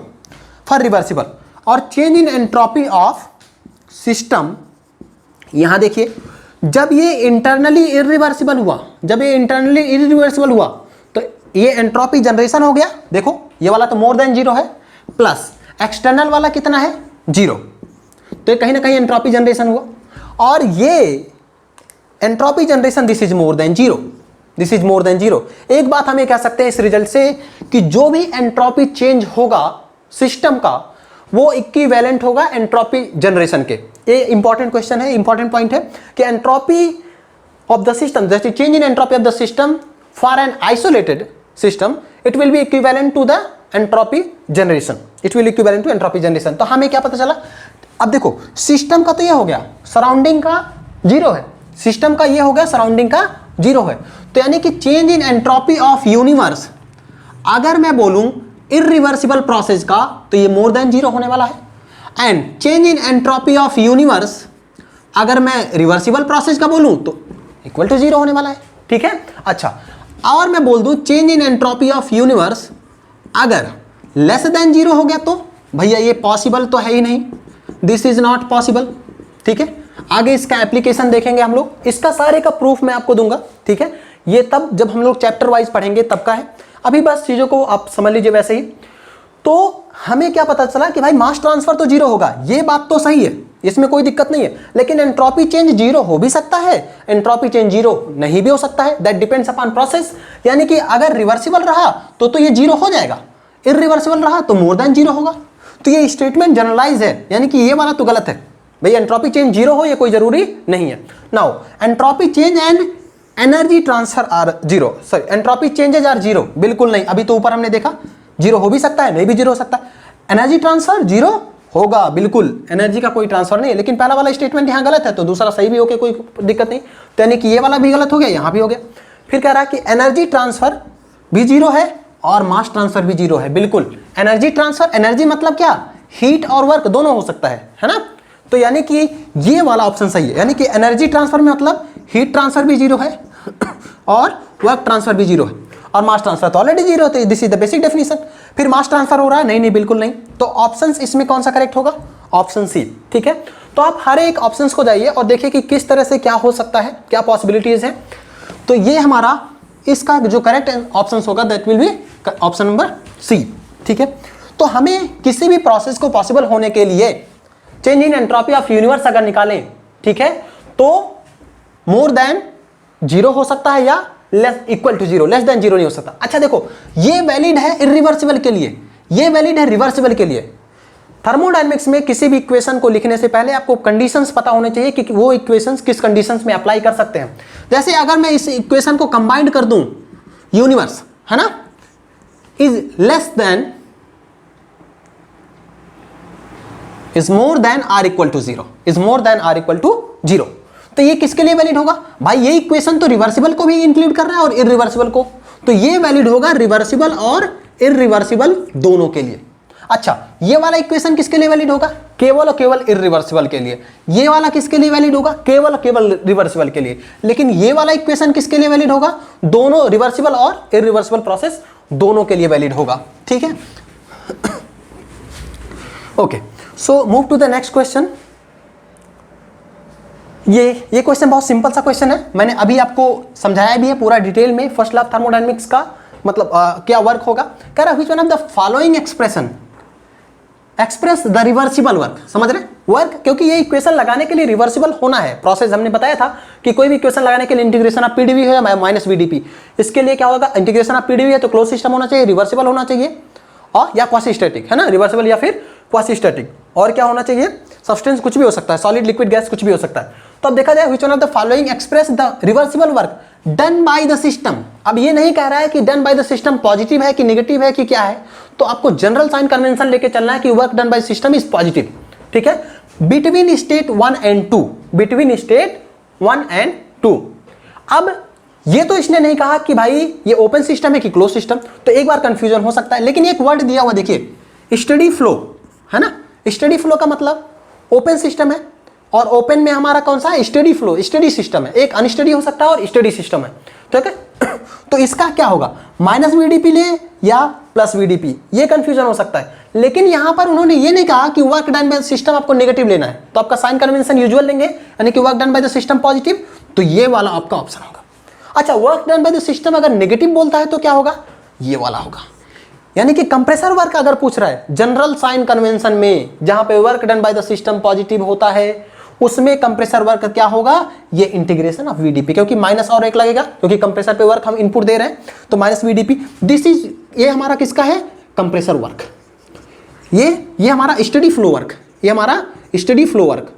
for reversible, और change in entropy of system, यहां देखिए जब ये इंटरनली इरिवर्सिबल हुआ, जब ये इंटरनली इरिवर्सिबल हुआ, तो ये एंट्रोपी जनरेशन हो गया, देखो ये वाला तो मोर देन जीरो है, प्लस एक्सटर्नल वाला कितना है, जीरो, तो ये कहीं ना कहीं एंट्रोपी जनरेशन हुआ, और ये entropy generation this is more than zero, this is more than zero. एक बात हम ये कह सकते हैं इस रिजल्ट से कि जो भी एंट्रोपी चेंज होगा सिस्टम का, वो इक्विवेलेंट होगा एंट्रोपी जनरेशन के। ये इंपॉर्टेंट क्वेश्चन है, इंपॉर्टेंट पॉइंट है कि एंट्रोपी ऑफ द सिस्टम, जैसे change in entropy of the system for an isolated system, it will be equivalent to the entropy generation, it will equivalent to entropy generation. तो हमें क्या पता चला, अब देखो सिस्टम का तो ये हो गया, सराउंडिंग का जीरो है, सिस्टम का ये हो गया, सराउंडिंग का जीरो है, तो यानी कि change in entropy of universe, अगर मैं बोलूं इरिवर्सिबल प्रोसेस का, तो ये मोर देन जीरो होने वाला है, and change in entropy of universe अगर मैं रिवर्सिबल प्रोसेस का बोलूं तो इक्वल टू जीरो होने वाला है। ठीक है, अच्छा, और मैं बोल दूं change in entropy of universe अगर लेस देन जीरो हो गया, तो भैया ये पॉसिबल तो है ही नहीं, दिस इज नॉट पॉसिबल। ठीक है, आगे इसका एप्लीकेशन देखेंगे हम लोग, इसका सारे का प्रूफ मैं आपको दूंगा। ठीक है, ये तब जब हम लोग चैप्टर वाइज पढ़ेंगे तब का है, अभी बस चीजों को आप समझ लीजिए वैसे ही। तो हमें क्या पता चला कि भाई मास ट्रांसफर तो जीरो होगा, ये बात तो सही है, इसमें कोई दिक्कत नहीं है, लेकिन एंट्रोपी चेंज जीरो हो भी सकता है, एंट्रोपी चेंज जीरो नहीं भी हो सकता है, दैट डिपेंड्स अपॉन प्रोसेस। यानी कि अगर रिवर्सिबल रहा तो ये जीरो हो जाएगा, इरिवर्सिबल रहा तो मोर देन जीरो होगा। तो ये स्टेटमेंट जनरलाइज है, यानी कि ये वाला तो गलत है भाई, एंट्रोपी चेंज जीरो हो ये कोई जरूरी नहीं है। Now entropy change and energy transfer are zero, sorry entropy changes are zero, बिल्कुल नहीं, अभी तो ऊपर हमने देखा जीरो हो भी सकता है, नहीं भी जीरो हो सकता है। एनर्जी ट्रांसफर जीरो होगा, बिल्कुल एनर्जी का कोई ट्रांसफर नहीं है, लेकिन पहला वाला स्टेटमेंट यहाँ गलत है, तो दूसरा सही भी हो गया, कोई दिक्कत नहीं, तो यानी कि ये वाला भी गलत हो गया, यहाँ भी हो गया। फिर कह रहा है कि एनर्जी ट्रांसफर भी जीरो है और मास ट्रांसफर भी जीरो है, बिल्कुल। एनर्जी ट्रांसफर, एनर्जी मतलब क्या, हीट और वर्क दोनों हो सकता है ना, तो यानी कि ये वाला ऑप्शन सही है, यानी कि एनर्जी ट्रांसफर में मतलब हीट ट्रांसफर भी जीरो है और वर्क ट्रांसफर भी जीरो है, और मास ट्रांसफर तो ऑलरेडी जीरो होते हैं, this is the basic definition. फिर मास ट्रांसफर हो रहा है, नहीं नहीं बिल्कुल नहीं, तो ऑप्शन इसमें कौन सा करेक्ट होगा, ऑप्शन सी। ठीक है, तो आप हर एक ऑप्शंस को जाइए और देखिए कि किस तरह से क्या हो सकता है, क्या पॉसिबिलिटीज है। तो ये हमारा इसका जो करेक्ट ऑप्शन होगा that will be option number C. ठीक है, तो हमें किसी भी प्रोसेस को पॉसिबल होने के लिए change in entropy of universe अगर निकालें, ठीक है, तो मोर देन 0 हो सकता है या less equal to 0, less than 0 नहीं हो सकता। अच्छा देखो, ये वैलिड है इरिवर्सिबल के लिए, ये वैलिड है रिवर्सिबल के लिए। थर्मोडायनेमिक्स में किसी भी इक्वेशन को लिखने से पहले आपको कंडीशंस पता होने चाहिए कि वो इक्वेशंस किस कंडीशंस में अप्लाई कर सकते हैं। जैसे अगर मैं इस इक्वेशन को कंबाइंड कर दूं, यूनिवर्स है ना is less than is more than or equal to 0, is more than or equal to 0, तो ये किसके लिए वैलिड होगा भाई? ये इक्वेशन तो रिवर्सिबल को भी इंक्लूड कर रहा है और इरिवर्सिबल को, तो ये वैलिड होगा रिवर्सिबल और इरिवर्सिबल दोनों के लिए। अच्छा, ये वाला इक्वेशन किसके लिए वैलिड होगा? केवल और केवल इरिवर्सिबल के लिए। ये वाला किसके लिए वैलिड होगा? केवल और केवल रिवर्सिबल के लिए। लेकिन ये वाला इक्वेशन किसके लिए वैलिड होगा? दोनों रिवर्सिबल और इरिवर्सिबल प्रोसेस दोनों के लिए वैलिड होगा। ठीक है, okay, so move to the next question. ये क्वेश्चन बहुत सिंपल सा क्वेश्चन है, मैंने अभी आपको समझाया भी है पूरा डिटेल में फर्स्ट लॉ ऑफ थर्मोडायनेमिक्स का मतलब क्या वर्क होगा। कह रहा which one of the following expression express the reversible work. समझ रहे वर्क, क्योंकि ये इक्वेशन लगाने के लिए रिवर्सिबल होना है प्रोसेस। हमने बताया था कि कोई भी इक्वेशन लगाने के लिए इंटीग्रेशन ऑफ पीडीवी है माइनस वीडीपी, इसके लिए क्या होगा? इंटीग्रेशन ऑफ पीडीवी है तो क्लोज सिस्टम होना चाहिए, रिवर्सिबल होना चाहिए और या क्वासी स्टैटिक है ना, रिवर्सिबल या फिर क्वासी स्टैटिक। और क्या होना चाहिए? सब्सटेंस कुछ भी हो सकता है, सॉलिड लिक्विड गैस कुछ भी हो सकता है। तो अब देखा जाए which one of the following express the reversible work done by the system. अब ये नहीं कह रहा है कि done by the system positive है कि नेगेटिव है कि क्या है, तो आपको जनरल साइन कन्वेंशन लेके चलना है कि work done by system is positive. ठीक है, between state 1 and 2, between state 1 and 2। अब ये तो इसने नहीं कहा कि भाई ये ओपन सिस्टम है कि क्लोज सिस्टम, तो एक बार कंफ्यूजन हो सकता है। लेकिन एक वर्ड दिया हुआ देखिए, स्टडी फ्लो है ना, स्टडी फ्लो का मतलब ओपन सिस्टम है और ओपन में हमारा कौन सा है? स्टडी फ्लो, स्टडी सिस्टम है। एक अनस्टडी हो सकता है और स्टडी सिस्टम है, ठीक है। तो इसका क्या होगा? माइनस वीडीपी ले या प्लस वीडीपी, ये कंफ्यूजन हो सकता है। लेकिन यहां पर उन्होंने ये नहीं कहा कि work done by the system आपको नेगेटिव लेना है, तो आपका साइन कन्वेंशन यूजुअल लेंगे, यानी कि work done by the system positive, तो ये वाला आपका ऑप्शन होगा। अच्छा, work done by the system अगर नेगेटिव बोलता है तो क्या होगा? ये वाला होगा। यानी कि कंप्रेसर वर्क अगर पूछ रहा है जनरल साइन कन्वेंशन में, जहां पे work done by the system positive होता है, उसमें कंप्रेसर वर्क क्या होगा? ये इंटीग्रेशन ऑफ वीडीपी, क्योंकि माइनस और एक लगेगा, क्योंकि कंप्रेसर पे वर्क हम इनपुट दे रहे हैं, तो माइनस वीडीपी। दिस इज, ये हमारा किसका है? Compressor work. ये हमारा स्टडी फ्लो वर्क, ये हमारा स्टडी फ्लो वर्क।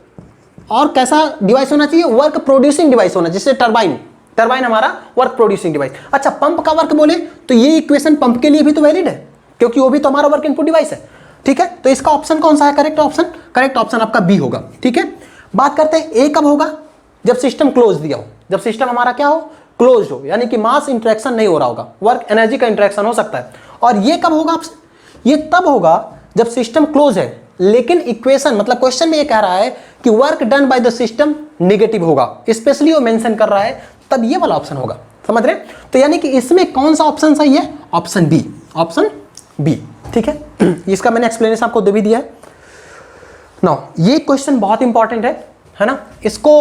और कैसा डिवाइस होना चाहिए? वर्क प्रोड्यूसिंग डिवाइस होना, जिससे टरबाइन हमारा वर्क प्रोड्यूसिंग डिवाइस। अच्छा, पंप का वर्क बोले तो ये इक्वेशन पंप के लिए भी तो वैलिड है, क्योंकि वो भी तो हमारा वर्क इनपुट डिवाइस है। ठीक है, तो इसका ऑप्शन कौन सा है? करेक्ट ऑप्शन, करेक्ट ऑप्शन आपका बी होगा। ठीक है, बात करते हैं ए कब होगा? जब सिस्टम क्लोज दिया हो, जब सिस्टम हमारा क्या हो? क्लोज हो, यानी कि मास इंटरेक्शन नहीं हो रहा होगा, वर्क एनर्जी का इंटरेक्शन हो सकता है। और ये कब होगा? ये तब होगा जब सिस्टम क्लोज है, लेकिन इक्वेशन मतलब क्वेश्चन में ये कह रहा है कि work done by the system negative होगा, स्पेशली वो मेंशन कर रहा है, तब ये वाला ऑप्शन होगा। समझ रहे? तो यानी कि इसमें कौन सा ऑप्शन सही है? Option B, option B. ठीक है, इसका मैंने एक्सप्लेनेशन आपको दे भी दिया है। नाउ ये क्वेश्चन बहुत इंपॉर्टेंट है ना। इसको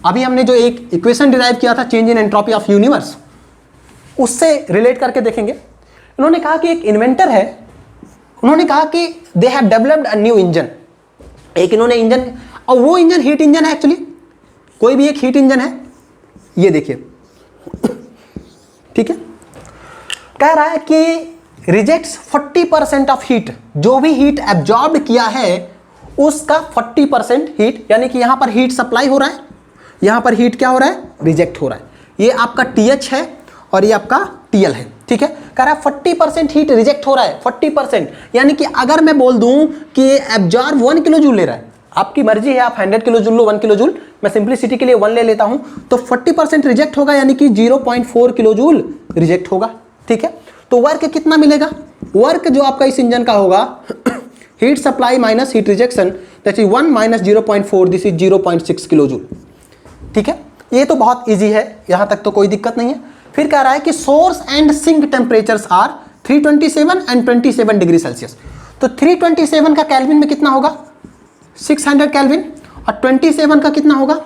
अभी हमने जो एक इक्वेशन डिराइव किया था change in entropy of universe, उससे रिलेट करके देखेंगे। उन्होंने कहा कि एक इन्वेंटर है, उन्होंने कहा कि they have developed a new engine. एक इन्होंने इंजन, और वो इंजन हीट इंजन है एक्चुअली, कोई भी एक हीट इंजन है, ये देखिए। ठीक है, कह रहा है कि रिजेक्ट्स 40% ऑफ हीट, जो भी हीट एब्जॉर्ब किया है उसका 40% हीट, यानी कि यहां पर हीट सप्लाई हो रहा है, यहां पर हीट क्या हो रहा है? रिजेक्ट हो रहा है। ये आपका TH है और ये आपका TL है। ठीक है, कह रहा है 40% हीट रिजेक्ट हो रहा है, 40%। यानी कि अगर मैं बोल दूं कि ये एब्जॉर्ब 1 किलो जूल ले रहा है, आपकी मर्जी है, आप 100 किलो जूल लो, 1 किलो जूल, मैं सिंप्लिसिटी के लिए 1 ले लेता हूं, तो 40% रिजेक्ट होगा, यानी कि 0.4 किलो जूल रिजेक्ट होगा। ठीक है, तो वर्क कितना मिलेगा? वर्क जो आपका इस इंजन का होगा, heat supply minus heat rejection, that is 1 minus 0.4, this is 0.6 kilo joule. ठीक है, ये तो बहुत इजी है, यहां तक तो कोई दिक्कत नहीं है। फिर कह रहा है कि source and sink temperatures are 327 and 27 degree Celsius. तो 327 का केल्विन में कितना होगा? 600 केल्विन, और 27 का कितना होगा?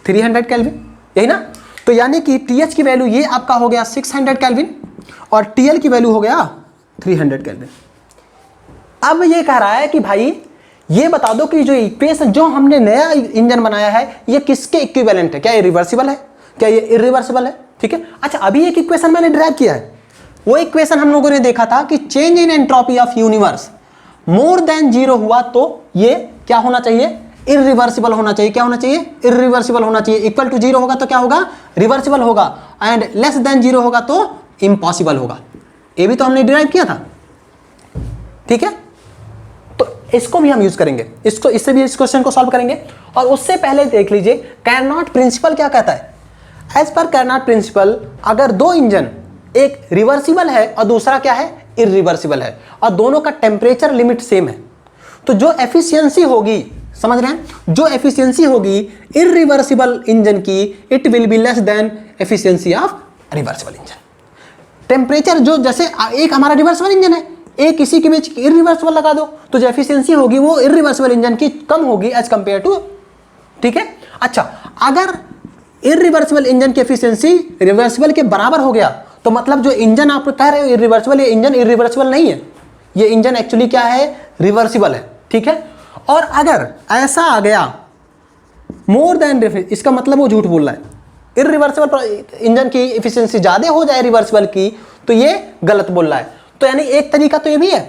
300 केल्विन, यही ना। तो यानी कि TH की वैल्यू ये आपका हो गया 600 केल्विन और TL की वैल्यू हो गया 300 केल्विन। अब ये कह रहा है कि भाई ये बता दो कि जो इक्वेशन जो हमने नया इंजन बनाया है ये किसके इक्विवेलेंट है, क्या ये रिवर्सिबल है, क्या ये इरिवर्सिबल है, ठीक है। अच्छा, अभी एक इक्वेशन मैंने ड्राइव किया है, वो इक्वेशन हम लोगों ने देखा था कि change in entropy of universe more than 0 हुआ तो ये क्या होना चाहिए, इरिवर्सिबल होना चाहिए। क्या होना चाहिए, इरिवर्सिबल होना चाहिए। इक्वल टू 0 होगा तो क्या होगा, रिवर्सिबल होगा, एंड लेस देन 0 होगा तो इम्पॉसिबल होगा। ये भी तो हमने डिराइव किया था, ठीक है। तो इसको भी हम यूज करेंगे, इसको इससे भी इस क्वेश्चन को सॉल्व करेंगे। और उससे पहले देख लीजिए कार्नोट प्रिंसिपल क्या कहता है। एज पर कार्नोट प्रिंसिपल अगर दो इंजन, एक रिवर्सिबल है और दूसरा क्या है, इरिवर्सिबल है, और दोनों का टेम्परेचर लिमिट सेम है, तो जो एफिशिएंसी होगी, समझ रहे हैं, जो एफिशिएंसी होगी इरिवर्सिबल इंजन की, it will be less then efficiency of reversible engine. Temperature जो, जैसे एक हमारा रिवर्सिबल इंजन है, एक इसी के बीच इरिवर्सिबल लगा दो, तो जो एफिशिएंसी होगी वो इरिवर्सिबल इंजन की कम होगी एज कंपेयर टू, ठीक है। अच्छा, अगर इरिवर्सिबल इंजन की एफिशिएंसी रिवर्सिबल के बराबर हो गया तो मतलब जो इंजन आप कह रहे हो इरिवर्सिबल, ये इंजन इरिवर्सिबल नहीं है, ये इंजन एक्चुअली क्या है, रिवर्सिबल है, ठीक है। और अगर ऐसा आ गया मोर देन, इसका मतलब वो झूठ बोल रहा है, इरिवर्सिबल इंजन की एफिशिएंसी ज्यादा हो जाए रिवर्सिबल की, तो ये गलत बोल रहा है। तो यानी एक तरीका तो ये भी है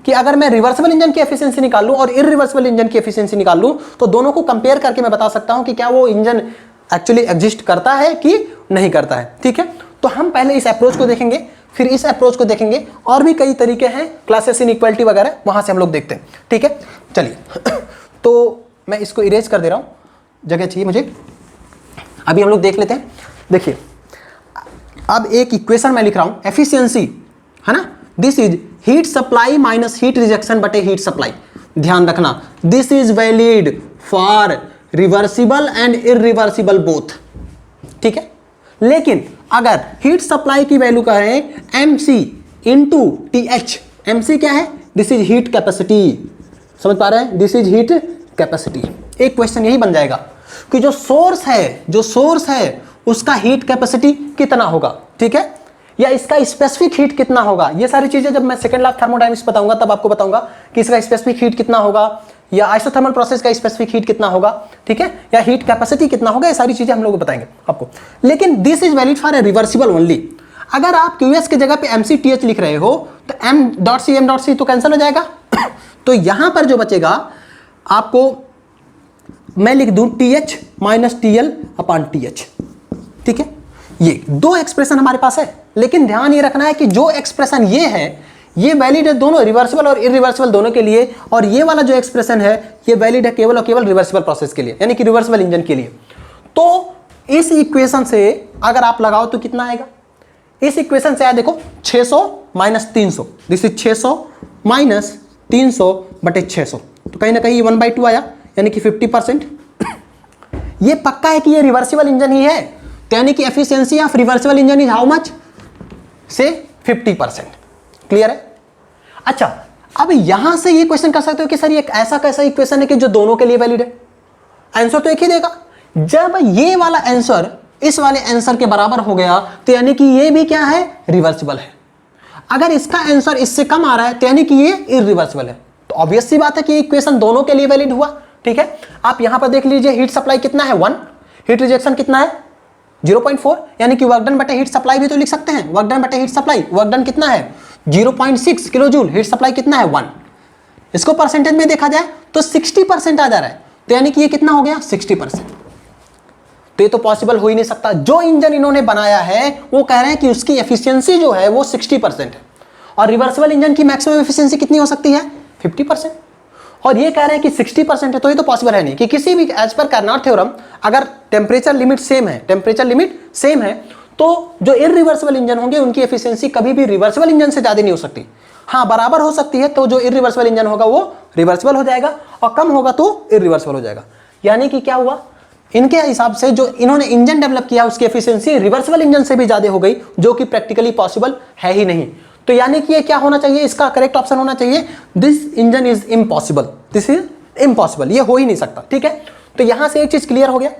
कि अगर मैं रिवर्सिबल इंजन की एफिशिएंसी निकाल लूं और इरिवर्सिबल इंजन की एफिशिएंसी निकाल लूं तो दोनों को कंपेयर करके मैं बता सकता हूं कि क्या वो इंजन एक्चुअली एग्जिस्ट करता है कि नहीं करता है, ठीक है। तो हम पहले इस अप्रोच को देखेंगे, फिर इस अप्रोच को देखेंगे, और भी कई तरीके हैं, क्लासेस इनइक्वालिटी वगैरह, वहां से हम लोग देखते हैं, ठीक है। चलिए तो मैं इसको इरेज कर दे रहा हूं, जगह चाहिए मुझे। अभी हम लोग देख लेते हैं। देखिए, अब एक इक्वेशन मैं लिख रहा हूं, एफिशिएंसी है ना, this is heat supply minus heat rejection बटे हीट सप्लाई। ध्यान रखना, this is valid for reversible and irreversible both, ठीक है। लेकिन अगर हीट सप्लाई की वैल्यू का है mc इंटू TH, mc क्या है, दिस इज हीट कैपेसिटी, समझ पा रहे हैं, दिस इज हीट कैपेसिटी। एक क्वेश्चन यही बन जाएगा कि जो सोर्स है उसका हीट कैपेसिटी कितना होगा, ठीक है, या इसका स्पेसिफिक हीट कितना होगा। ये सारी चीजें जब मैं सेकंड लॉ ऑफ थर्मोडायनामिक्स बताऊंगा तब आपको बताऊंगा कि इसका स्पेसिफिक हीट कितना होगा, या आइसोथर्मल प्रोसेस का स्पेसिफिक हीट कितना होगा, ठीक है, या हीट कैपेसिटी कितना होगा, ये सारी चीजें हम लोग बताएंगे आपको। लेकिन this is valid for a reversible only. अगर आप QS की जगह पे mc/TH लिख रहे हो तो m.c तो कैंसिल हो जाएगा तो यहां पर जो बचेगा आपको मैं लिख दूं TH minus TL upon TH, ठीक है। ये दो एक्सप्रेशन हमारे पास है, लेकिन ध्यान ये रखना है कि जो एक्सप्रेशन ये है ये वैलिड है दोनों रिवर्सिबल और इरिवर्सिबल दोनों के लिए, और ये वाला जो एक्सप्रेशन है ये वैलिड है केवल और केवल रिवर्सिबल प्रोसेस के लिए, यानी कि रिवर्सिबल इंजन के लिए। तो इस इक्वेशन से अगर आप लगाओ तो कितना आएगा, इस इक्वेशन से आया देखो 600 माइनस 300, दिस इज 600 माइनस 300 बटे 600, तो कहीं ना कहीं 1/2 आया, यानी कि 50%। ये पक्का है कि ये रिवर्सिबल इंजन ही है, तो यानी कि efficiency of reversible engine is how much, से 50%। क्लियर है। अच्छा, अब यहां से ये क्वेश्चन कर सकते हो कि सर ये ऐसा कैसा इक्वेशन है कि जो दोनों के लिए वैलिड है। आंसर तो एक ही देगा, जब ये वाला आंसर इस वाले आंसर के बराबर हो गया तो यानी कि ये भी क्या है, रिवर्सिबल है। अगर इसका आंसर इससे कम आ रहा है तो यानी कि ये इरिवर्सिबल है। तो ऑब्वियस सी बात है कि इक्वेशन दोनों के लिए वैलिड हुआ, ठीक है। आप यहां पर देख लीजिए, हीट सप्लाई कितना है 1, हीट रिजेक्शन कितना है 0.4, यानी कि वर्क डन बटे हीट सप्लाई भी तो लिख सकते हैं, वर्क डन बटे हीट सप्लाई, वर्क डन कितना है 0.6 किलो जूल, हीट सप्लाई कितना है 1। इसको परसेंटेज में देखा जाए तो 60% आ जा रहा है, तो यानी कि ये कितना हो गया 60%। तो ये तो पॉसिबल हो ही नहीं सकता। जो इंजन इन्होंने बनाया है वो कह रहे हैं कि उसकी एफिशिएंसी जो है वो 60% है, और रिवर्सिबल इंजन की मैक्सिमम एफिशिएंसी कितनी हो सकती है 50%, और ये कह रहे हैं कि 60% है, तो ये तो पॉसिबल है नहीं कि किसी भी एज पर कार्नोट थ्योरम अगर टेम्परेचर लिमिट सेम है तो जो इरिवर्सिबल इंजन होंगे उनकी एफिशिएंसी कभी भी रिवर्सिबल इंजन से ज्यादा नहीं हो सकती। हाँ, बराबर हो सकती है, तो जो इरिवर्सिबल इंजन होगा वो रिवर्सिबल हो जाएगा और कम होगा तो इरिवर्सिबल हो जाएगा। यानी कि क्या हुआ, इनके हिसाब से जो इन्होंने इंजन डेवलप किया उसकी एफिशिएंसी रिवर्सिबल इंजन से भी ज्यादा हो गई, जो कि प्रैक्टिकली पॉसिबल है ही नहीं। तो यानी कि ये क्या होना चाहिए, इसका करेक्ट ऑप्शन होना चाहिए this engine is impossible, this is impossible, ये हो ही नहीं सकता, ठीक है। तो यहां से एक चीज क्लियर हो गया।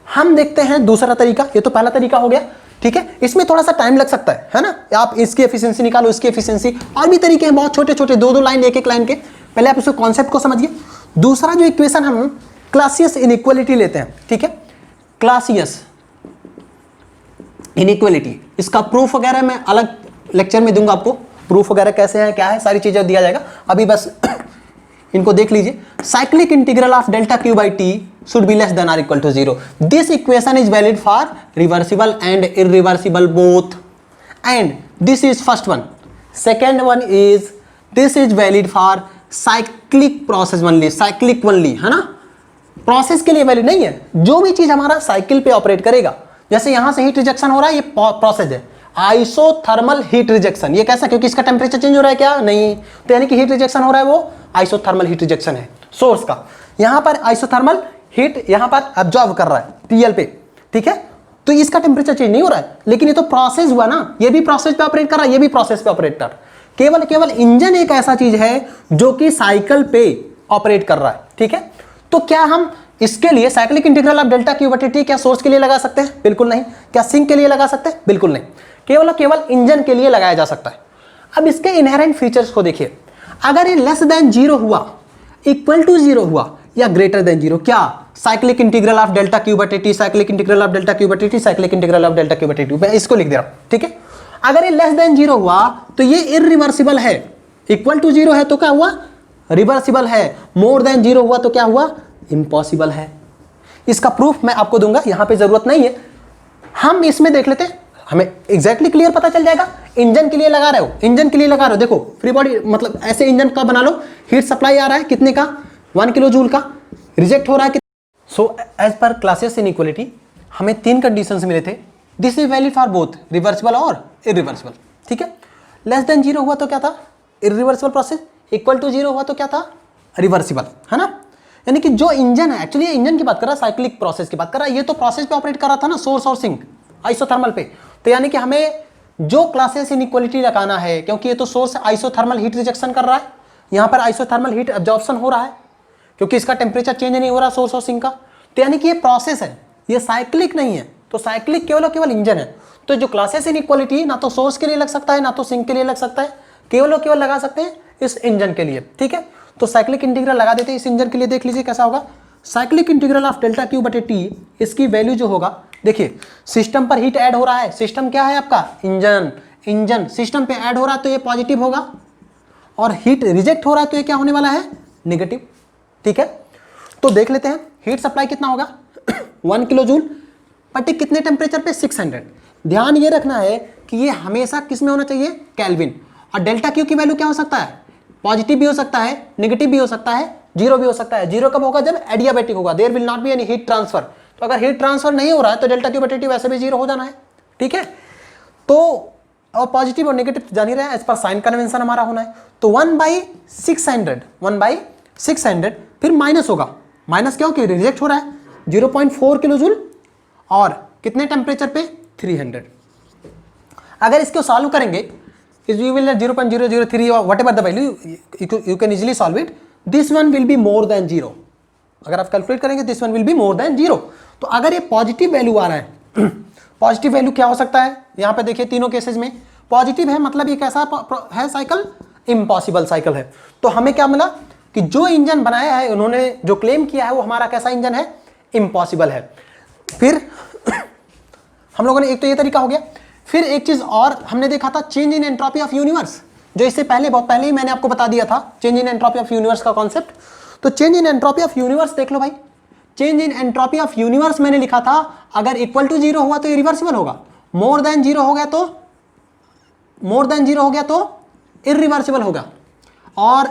हम देखते हैं दूसरा तरीका, ये तो पहला तरीका हो गया, ठीक है, इसमें थोड़ा सा टाइम लग सकता है ना, आप इसकी एफिशिएंसी निकालो, इसकी एफिशिएंसी, और भी तरीके हैं बहुत छोटे छोटे, 2-2 लाइन, एक लाइन के, पहले आप उसके कॉन्सेप्ट को समझिए। दूसरा जो इक्वेशन हम क्लासियस इनइक्वालिटी लेते हैं, ठीक है, क्लासियस इनइक्वालिटी, इसका प्रूफ वगैरह मैं अलग लेक्चर में दूंगा आपको, प्रूफ वगैरह कैसे है क्या है सारी चीजें दिया जाएगा, अभी बस इनको देख लीजिए। Cyclic integral of delta Q by T should be less than or equal to 0. This equation is valid for reversible and irreversible both, and this is first one. Second one is this is valid for cyclic process only, cyclic only, है ना, process के लिए valid नहीं है, जो भी चीज हमारा साइकिल पे ऑपरेट करेगा, जैसे यहां से हीट रिजेक्शन हो रहा है, ये प्रोसेस है आइसोथर्मल हीट रिजेक्शन, ये कैसा, क्योंकि इसका टेम्परेचर चेंज हो रहा है क्या, नहीं, तो यानी कि हीट रिजेक्शन हो रहा है वो आइसोथर्मल हीट रिजेक्शन है सोर्स का, यहां पर आइसोथर्मल हीट यहां पर एब्जॉर्ब कर रहा है टीएल पे, ठीक है, तो इसका टेम्परेचर चेंज नहीं हो रहा है, लेकिन ये तो प्रोसेस हुआ ना, ये भी प्रोसेस पे ऑपरेट कर रहा है, ये भी प्रोसेस पे ऑपरेट कर रहा है, केवल इंजन एक ऐसा चीज है जो कि साइकिल पे ऑपरेट कर रहा है, ठीक है। तो क्या हम इसके लिए cyclic integral of delta Q बटे टी क्या सोर्स के लिए लगा सकते हैं, बिल्कुल नहीं। क्या सिंक के लिए लगा सकते हैं, बिल्कुल नहीं, केवल इंजन के लिए लगाया जा सकता है। अब इसके इनहेरेंट फीचर्स को देखिए, अगर ये लेस देन 0 हुआ, इक्वल टू 0 हुआ या ग्रेटर देन 0, क्या cyclic integral of delta Q बटे T, cyclic integral of delta Q बटे T, cyclic integral of delta Q बटे टी, मैं इसको लिख दे रहा हूं, ठीक है। अगर ये लेस देन 0 हुआ तो ये इररिवर्सिबल है, इक्वल टू 0 है तो क्या हुआ, रिवर्सिबल है, मोर देन 0 हुआ तो क्या हुआ, इम्पॉसिबल है। इसका प्रूफ मैं आपको दूंगा, यहां पे जरूरत नहीं है, हम इसमें देख लेते हैं, हमें एग्जैक्टली क्लियर पता चल जाएगा। इंजन के लिए लगा रहे हो, इंजन के लिए लगा रहे हो, देखो फ्री बॉडी मतलब ऐसे इंजन का बना लो, हीट सप्लाई आ रहा है कितने का, 1 किलो जूल का, रिजेक्ट हो रहा है। So as per Clausius inequality हमें 3 कंडीशंस मिले थे, this is valid for both reversible और इरिवर्सिबल, ठीक है। लेस देन 0 हुआ तो क्या था, इरिवर्सिबल प्रोसेस, इक्वल टू 0 हुआ तो क्या था, रिवर्सिबल, है ना। यानी कि जो इंजन है, एक्चुअली इंजन की बात कर रहा है, साइक्लिक प्रोसेस की बात कर रहा है, ये तो प्रोसेस पे ऑपरेट कर रहा था ना, सोर्स और सिंक आइसोथर्मल पे, तो यानी कि हमें जो क्लासियस इनइक्वालिटी लगाना है, क्योंकि ये तो सोर्स आइसोथर्मल हीट रिजेक्शन कर रहा है, यहां पर आइसोथर्मल हीट एब्जॉर्प्शन हो रहा है, क्योंकि इसका टेम्परेचर चेंज नहीं हो रहा सोर्स और सिंक का, तो यानी कि ये प्रोसेस है, ये साइक्लिक नहीं है, तो साइक्लिक केवल इंजन है। तो जो क्लासियस इनइक्वालिटी ना तो सोर्स के लिए लग सकता है ना तो सिंक के लिए लग सकता है, केवल लगा सकते हैं इस इंजन के लिए, ठीक है। तो साइक्लिक इंटीग्रल लगा देते हैं इस इंजन के लिए, देख लीजिए कैसा होगा, cyclic integral of delta Q बटे टी, इसकी वैल्यू जो होगा, देखिए सिस्टम पर हीट ऐड हो रहा है, सिस्टम क्या है आपका, इंजन सिस्टम पे ऐड हो रहा है तो ये पॉजिटिव होगा, और हीट रिजेक्ट हो रहा है तो ये क्या होने वाला है, नेगेटिव, ठीक है। तो देख लेते हैं हीट सप्लाई कितना होगा 1 किलो जूल बटे कितने टेम्परेचर पे, 600। ध्यान ये रखना है कि ये हमेशा किस में होना चाहिए, केल्विन, और डेल्टा क्यू की वैल्यू क्या हो सकता है, पॉजिटिव भी हो सकता है, नेगेटिव भी हो सकता है, 0 भी हो सकता है। 0 कब होगा, जब एडियाबैटिक होगा, there will not be any heat transfer, तो अगर हीट ट्रांसफर नहीं हो रहा है तो डेल्टा क्यू बटे टी वैसे भी 0 हो जाना है, ठीक है। तो और पॉजिटिव और नेगेटिव जान ही रहे हैं, एज पर साइन कन्वेंशन हमारा होना है, तो 1/600 फिर माइनस होगा, माइनस क्यों, कि रिजेक्ट हो रहा है 0.4 किलो जूल और कितने टेम्परेचर पे, 300। अगर इसको सॉल्व करेंगे, you will get 0.003 or whatever the value, you can easily solve it, this one will be more than 0, अगर आप कैलकुलेट करेंगे this one will be more than 0। तो अगर ये पॉजिटिव वैल्यू आ रहा है, पॉजिटिव वैल्यू क्या हो सकता है, यहां पे देखिए तीनों केसेस में पॉजिटिव है, मतलब ये कैसा है साइकिल, इम्पॉसिबल साइकिल है। तो हमें क्या मिला कि जो इंजन बनाया है, उन्होंने जो क्लेम किया है वो हमारा कैसा इंजन है, इम्पॉसिबल है। फिर हम लोगों ने एक तो ये तरीका हो गया, फिर एक चीज और हमने देखा था, change in entropy of universe, जो इससे पहले बहुत पहले ही मैंने आपको बता दिया था change in entropy of universe का कॉन्सेप्ट। तो change in entropy of universe देख लो भाई, change in entropy of universe मैंने लिखा था, अगर इक्वल टू 0 हुआ तो ये रिवर्सिबल होगा, मोर देन 0 हो गया तो इररिवर्सिबल होगा, और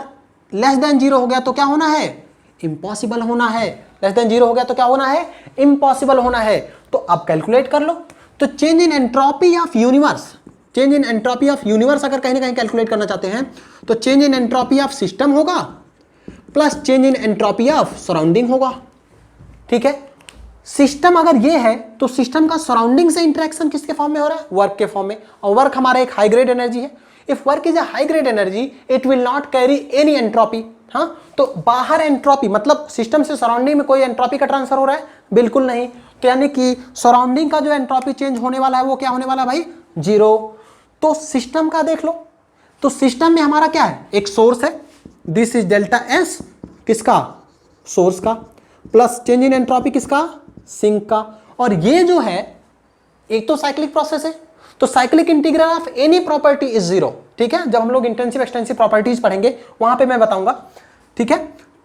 लेस देन 0 हो गया तो क्या होना है, इम्पॉसिबल होना है। लेस देन 0 हो गया तो क्या होना है, इम्पॉसिबल होना है। तो अब कैलकुलेट कर लो, तो change in entropy of universe, change in entropy of universe अगर कहीं ना कहीं कैलकुलेट करना चाहते हैं तो change in entropy of system होगा plus change in entropy of surrounding होगा, ठीक है। सिस्टम अगर ये है तो सिस्टम का सराउंडिंग से इंटरेक्शन किसके फॉर्म में हो रहा है, वर्क के फॉर्म में, और वर्क हमारा एक हाई ग्रेड एनर्जी है। If work is a high grade energy it will not carry any entropy, हाँ, तो बाहर एंट्रोपी मतलब सिस्टम से सराउंडिंग में कोई एंट्रोपी का ट्रांसफर हो रहा है, बिल्कुल नहीं। तो यानी कि सराउंडिंग का जो एंट्रोपी चेंज होने वाला है वो क्या होने वाला है भाई, 0। तो सिस्टम का देख लो, तो सिस्टम में हमारा क्या है, एक सोर्स है, दिस इज डेल्टा एस, किसका, सोर्स का, प्लस चेंज इन एंट्रोपी किसका, सिंक का। और ये जो है एक तो साइक्लिक प्रोसेस है, तो cyclic integral of any property is 0, ठीक है। जब हम लोग इंटेंसिव एक्सटेंसिव प्रॉपर्टीज पढ़ेंगे वहां पे मैं बताऊंगा, ठीक है।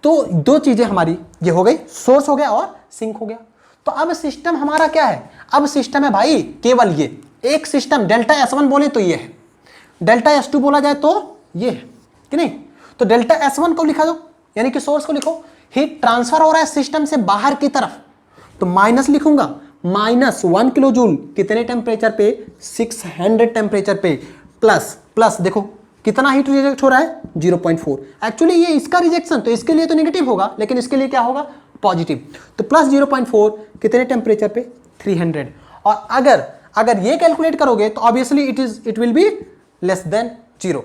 तो दो चीजें हमारी ये हो गई, सोर्स हो गया और सिंक हो गया। तो अब सिस्टम हमारा क्या है, अब सिस्टम है भाई केवल ये एक सिस्टम, डेल्टा S1 बोले तो ये है, डेल्टा S2 बोला जाए तो ये है कि नहीं। तो डेल्टा S1 को लिखा दो, यानी कि सोर्स को लिखो, हीट ट्रांसफर हो रहा है सिस्टम से बाहर की तरफ, तो माइनस लिखूंगा, -1 किलो जूल कितने टेम्परेचर पे, 600 टेम्परेचर पे, प्लस देखो कितना हीट रिजेक्ट हो रहा है, 0.4। एक्चुअली ये इसका रिजेक्शन, तो इसके लिए तो नेगेटिव होगा, लेकिन इसके लिए क्या होगा, पॉजिटिव। तो प्लस 0.4 कितने टेम्परेचर पे, 300। और अगर ये कैलकुलेट करोगे तो obviously it will be less than 0।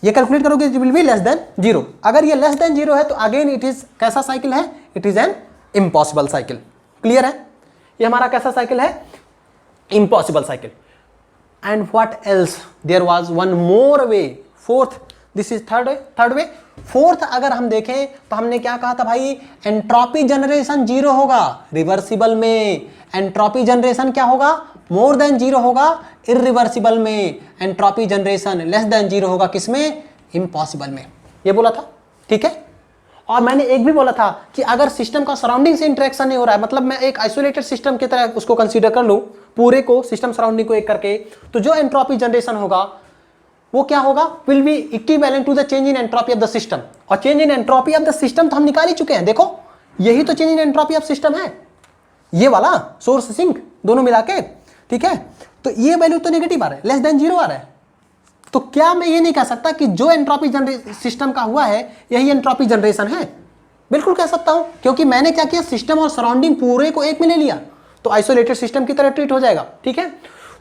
ये कैलकुलेट करोगे it will be less than 0। अगर ये लेस देन 0 है तो अगेन इट इज कैसा साइकिल है, it is an impossible cycle. Clear है, ये हमारा कैसा साइकिल है, impossible cycle. And what else, there was one more way, fourth, this is third way. Fourth अगर हम देखें तो हमने क्या कहा था भाई, एंट्रोपी जनरेशन 0 होगा रिवर्सिबल में, एंट्रोपी जनरेशन क्या होगा, मोर देन 0 होगा इरिवर्सिबल में, एंट्रोपी जनरेशन लेस देन 0 होगा किसमें, इम्पॉसिबल में। ये बोला था, ठीक है। और मैंने एक भी बोला था कि अगर सिस्टम का सराउंडिंग से इंटरेक्शन नहीं हो रहा है, मतलब मैं एक आइसोलेटेड सिस्टम की तरह उसको कंसीडर कर लूं, पूरे को सिस्टम सराउंडिंग को एक करके, तो जो एंट्रोपी जनरेशन होगा वो क्या होगा, will be equivalent to the change in entropy of the system. और change in entropy of the system तो हम निकाल ही चुके हैं, देखो यही तो change in entropy of system है, ये वाला सोर्स सिंक दोनों मिला के, ठीक है। तो ये वैल्यू तो नेगेटिव आ रहा है, लेस देन 0 आ रहा है। तो क्या मैं ये नहीं कह सकता कि जो एंट्रोपी सिस्टम का हुआ है यही एंट्रोपी जनरेशन है, बिल्कुल कह सकता हूं, क्योंकि मैंने क्या किया, सिस्टम और सराउंडिंग पूरे को एक में ले लिया, तो आइसोलेटेड सिस्टम की तरह ट्रीट हो जाएगा, ठीक है।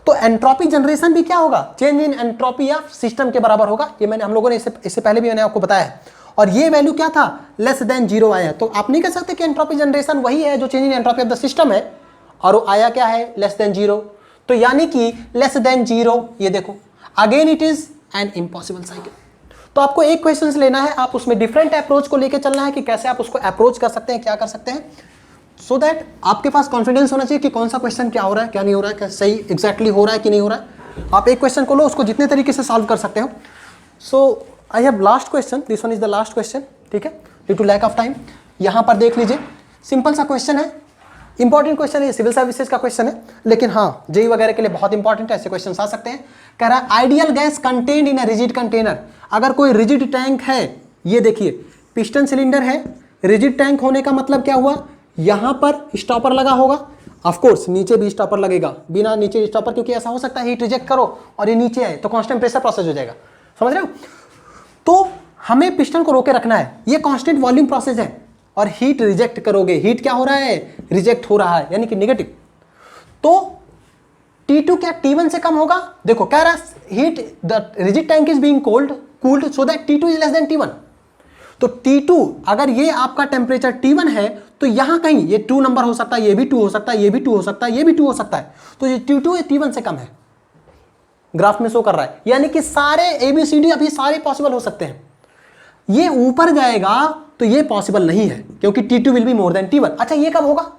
तो एंट्रोपी जनरेशन भी क्या होगा, change in entropy of system के बराबर होगा। ये मैंने हम लोगों ने इससे पहले भी मैंने आपको बताया है। और ये वैल्यू क्या था, लेस देन 0 आया, तो आप नहीं कह सकते कि एंट्रोपी जनरेशन वही है जो change in entropy of the system है, और वो आया क्या है, लेस देन 0। तो यानी कि लेस देन 0, ये देखो again it is an impossible cycle. तो आपको एक क्वेश्चन लेना है, आप उसमें डिफरेंट अप्रोच को लेकर चलना है कि कैसे आप उसको अप्रोच कर सकते हैं, क्या कर सकते हैं, सो दैट आपके पास कॉन्फिडेंस होना चाहिए कि कौन सा क्वेश्चन क्या हो रहा है, क्या नहीं हो रहा है, क्या सही एग्जैक्टली हो रहा है कि नहीं हो रहा है। आप एक क्वेश्चन को लो, उसको जितने तरीके से सॉल्व कर सकते हो। So I have last question, this one is the last question, ठीक है, due to lack of time. यहां पर देख लीजिए, सिंपल सा क्वेश्चन है, इंपॉर्टेंट क्वेश्चन है, सिविल सर्विसेज का क्वेश्चन है, लेकिन हाँ जेई वगैरह के लिए बहुत इंपॉर्टेंट है, ऐसे क्वेश्चन आ सकते हैं। कह रहा है ideal gas contained in a rigid container. अगर कोई रिजिड टैंक है, ये देखिए पिस्टन सिलेंडर है, रिजिड टैंक होने का मतलब क्या हुआ, यहां पर स्टॉपर लगा होगा, ऑफ कोर्स नीचे भी स्टॉपर लगेगा, बिना नीचे स्टॉपर, क्योंकि ऐसा हो सकता है हीट रिजेक्ट करो और ये नीचे आए तो कांस्टेंट प्रेशर प्रोसेस हो जाएगा, समझ रहे हो। तो हमें पिस्टन को रोके रखना है, ये कांस्टेंट वॉल्यूम प्रोसेस है, और हीट रिजेक्ट करोगे, हीट क्या हो रहा है, रिजेक्ट हो रहा है, यानी कि नेगेटिव। तो T2 क्या T1 से कम होगा, देखो कह रहा है heat the rigid tank is being cooled so that T2 is less then T1। तो T2 अगर ये आपका टेम्परेचर T1 है तो यहां कहीं ये 2 नंबर हो सकता है, ये भी 2 हो सकता है, ये भी 2 हो सकता है, ये भी 2 हो सकता है, तो ये T2 T1 से कम है, ग्राफ में शो कर रहा है, यानी कि सारे ABCD अभी सारे पॉसिबल हो सकते हैं। ये ऊपर जाएगा तो ये पॉसिबल नहीं है, क्योंकि T2 will be more than T1। अच्छा ये कब होगा,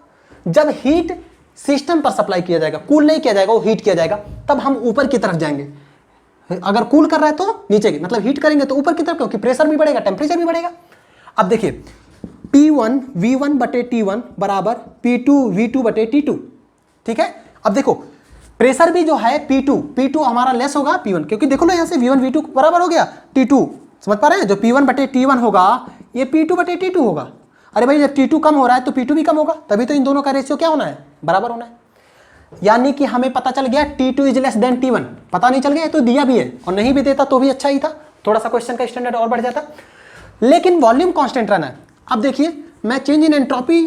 जब हीट सिस्टम पर सप्लाई किया जाएगा, कूल नहीं किया जाएगा, वो हीट किया जाएगा, तब हम ऊपर की तरफ जाएंगे। अगर कूल कर रहा है तो नीचे की, मतलब हीट करेंगे तो ऊपर की तरफ, क्योंकि प्रेशर भी बढ़ेगा, टेम्परेचर भी बढ़ेगा। अब देखिए P1 V1 बटे T1 बराबर P2 V2 बटे T2, ठीक है। अब देखो प्रेशर भी जो है P2 हमारा लेस होगा P1, क्योंकि देखो ना यहाँ से V1 V2 बराबर हो गया T2, समझ पा रहे हैं, जो P1 बटे T1 होगा ये P2 बटे T2 होगा। अरे भाई जब T2 कम हो रहा है तो P2 भी कम होगा, तभी तो इन दोनों का रेशियो क्या होना है, बराबर होना है। यानी कि हमें पता चल गया T2 is less then T1, पता नहीं चल गया तो दिया भी है, और नहीं भी देता तो भी अच्छा ही था, थोड़ा सा क्वेश्चन का स्टैंडर्ड और बढ़ जाता, लेकिन वॉल्यूम कांस्टेंट रहना है। अब देखिए मैं चेंज इन एंट्रोपी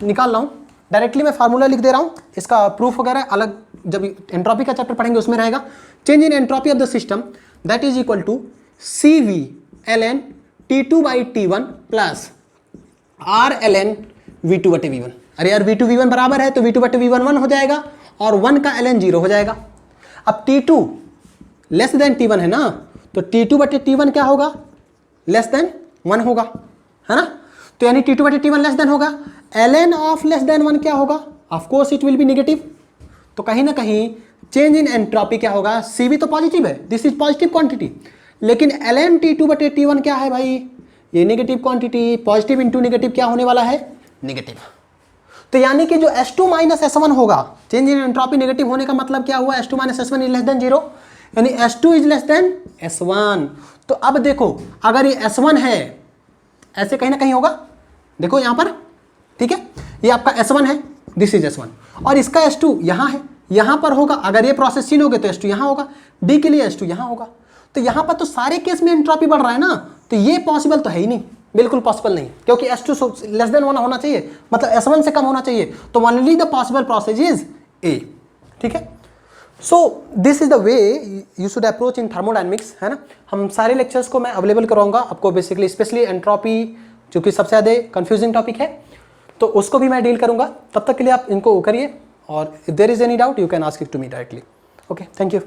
निकाल रहा हूं, डायरेक्टली मैं फार्मूला लिख दे रहा हूं, इसका प्रूफ वगैरह अलग जब एंट्रोपी का चैप्टर पढ़ेंगे उसमें रहेगा। Change in entropy of the system that is equal to CV ln T2 by T1 plus R ln V2 बटे V1। अरे यार V2 V1 बराबर है तो V2 बटे V1 1 हो जाएगा और 1 का ln 0 हो जाएगा। अब T2 लेस देन T1 है ना, तो T2 बटे T1 क्या होगा, लेस देन 1 होगा, है ना। तो यानी T2 बटे T1 लेस देन होगा, ln ऑफ लेस देन 1 क्या होगा, of course it will B negative. तो कहीं ना कहीं चेंज इन एंट्रोपी क्या होगा, CV तो पॉजिटिव है, दिस इज पॉजिटिव क्वांटिटी, लेकिन ln T2 बटे T1 क्या है भाई, ये negative quantity, positive into negative क्या होने वाला है, नेगेटिव। तो यानी कि जो S2 माइनस S1 होगा, चेंज इन एंट्रोपी नेगेटिव होने का मतलब क्या हुआ, S2 minus S1 is less than 0, यानी S2 is less then S1। तो अब देखो अगर ये S1 है, ऐसे कहीं ना कहीं होगा, देखो यहां पर, ठीक है, ये आपका S1 है, दिस इज S1, और इसका S2 यहां है, यहां पर होगा। अगर ये प्रोसेस सील हो गए तो S2 यहां होगा, D के लिए S2 यहां होगा। तो यहां पर तो सारे केस में एंट्रोपी बढ़ रहा है ना, तो ये पॉसिबल तो है ही नहीं, बिल्कुल पॉसिबल नहीं, क्योंकि S2 लेस देन 1 होना चाहिए, मतलब S1 से कम होना चाहिए, तो only the possible process is A, ठीक है। So this is the way you should approach in thermodynamics, है ना। हम सारे लेक्चर्स को मैं अवेलेबल कराऊंगा आपको, बेसिकली स्पेशली एंट्रोपी जो कि सबसे ज़्यादा कंफ्यूजिंग टॉपिक है, तो उसको भी मैं डील करूंगा। तब तक के लिए आप इनको करिए, और if there is any doubt you can ask it to me directly. Okay, thank you.